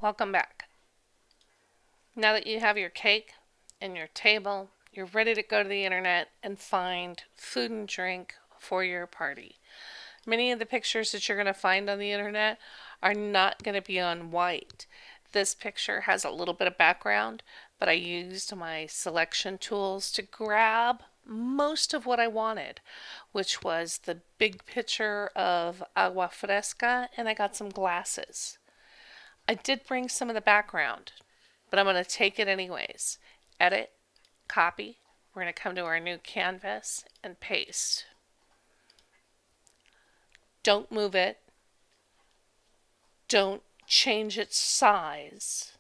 Welcome back. Now that you have your cake and your table, you're ready to go to the internet and find food and drink for your party. Many of the pictures that you're going to find on the internet are not going to be on white. This picture has a little bit of background, but I used my selection tools to grab most of what I wanted, which was the big picture of agua fresca, and I got some glasses. I did bring some of the background, but I'm going to take it anyways. Edit, copy. We're going to come to our new canvas and paste. Don't move it. Don't change its size.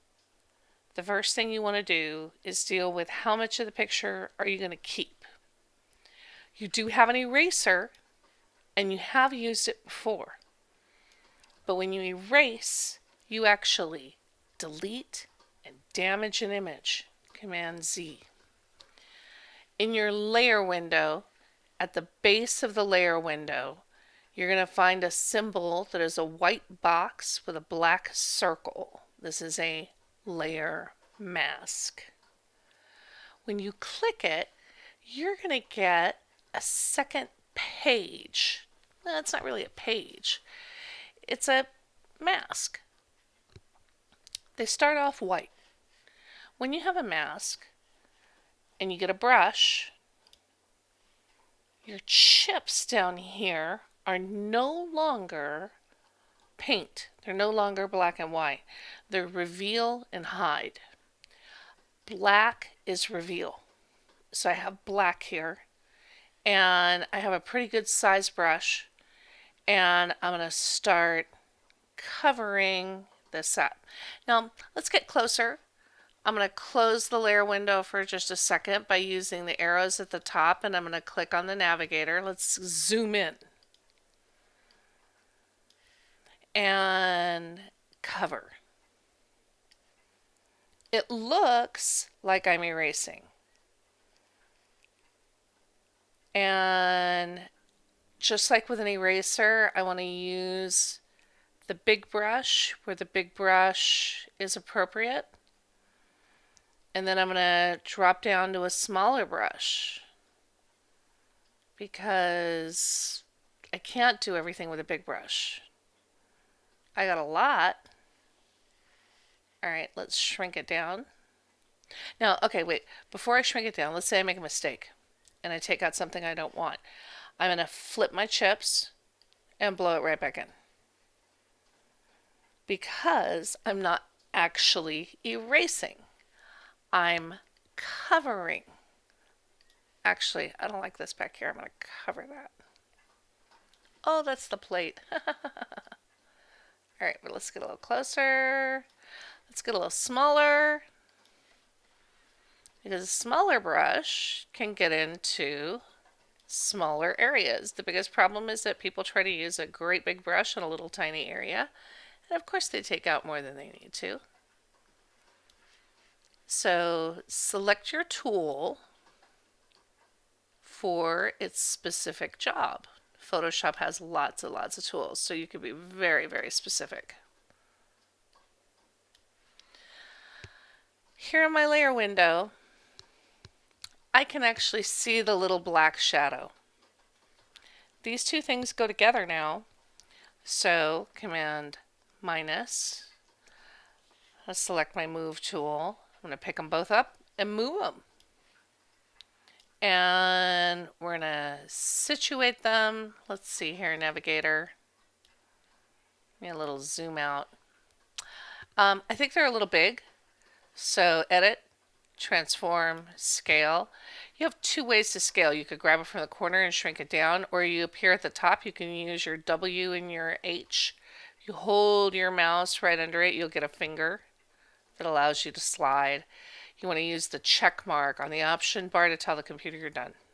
The first thing you want to do is deal with how much of the picture are you going to keep. You do have an eraser and you have used it before. But when you erase, you actually delete and damage an image. Command Z. In your layer window, at the base of the layer window, you're going to find a symbol that is a white box with a black circle. This is a layer mask. When you click it, you're going to get a second page. No, it's not really a page. It's a mask. They start off white. When you have a mask and you get a brush, your chips down here are no longer paint. They're no longer black and white. They're reveal and hide. Black is reveal. So I have black here, and I have a pretty good size brush, and I'm going to start covering this up. Now, let's get closer. I'm going to close the layer window for just a second by using the arrows at the top, and I'm going to click on the navigator. Let's zoom in and cover. It looks like I'm erasing. And just like with an eraser, I want to use the big brush where the big brush is appropriate. And then I'm going to drop down to a smaller brush because I can't do everything with a big brush. I got a lot. All right, let's shrink it down. Now, okay, wait. Before I shrink it down, let's say I make a mistake and I take out something I don't want. I'm going to flip my chips and blow it right back in because I'm not actually erasing. I'm covering. Actually, I don't like this back here. I'm going to cover that. Oh, that's the plate. All right, well, let's get a little closer. Let's get a little smaller. Because a smaller brush can get into smaller areas. The biggest problem is that people try to use a great big brush in a little tiny area. And of course they take out more than they need to. So select your tool for its specific job. Photoshop has lots and lots of tools, so you can be very, very specific. Here in my layer window, I can actually see the little black shadow. These two things go together now, so Command minus. I'll select my move tool. I'm going to pick them both up and move them. And we're going to situate them. Let's see here, Navigator. Give me a little zoom out. I think they're a little big. So edit, transform, scale. You have two ways to scale. You could grab it from the corner and shrink it down, or you appear at the top. You can use your W and your H. You hold your mouse right under it, you'll get a finger that allows you to slide. You want to use the check mark on the option bar to tell the computer you're done.